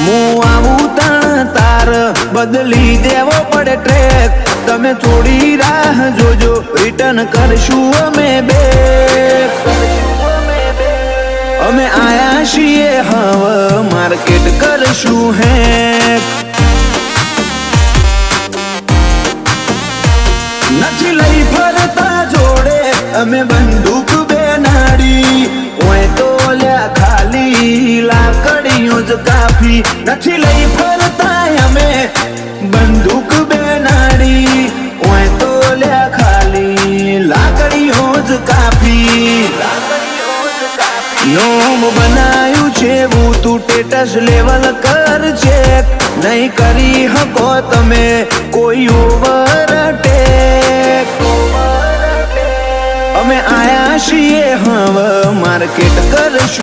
હું આવું તાણ તાર બદલી દેવો પડે ટ્રેક. તમે થોડી રાહ જોજો, રિટર્ન કરશું અમે બેક. અમે આયા છીએ હવે માર્કેટ કરશું હેક. નથી લઈ ફરતા જોડે અમે બંદૂક બેનાડી. ઓય તો લ્યા ખાલી લાકડીઓ જ કાફી. નથી લઈ ફરતા અમે બંદૂક બેનાડી. ઓય તો લ્યા ખાલી લાકડીઓ જ કાફી. નોમ બનાયું છે હું તું ટેટસ લેવલ કર ચેક. નહીં કરી હકો તમે કોઈ ઓવરટેક. અમે આયા છીએ હવે માર્કેટ કરશું.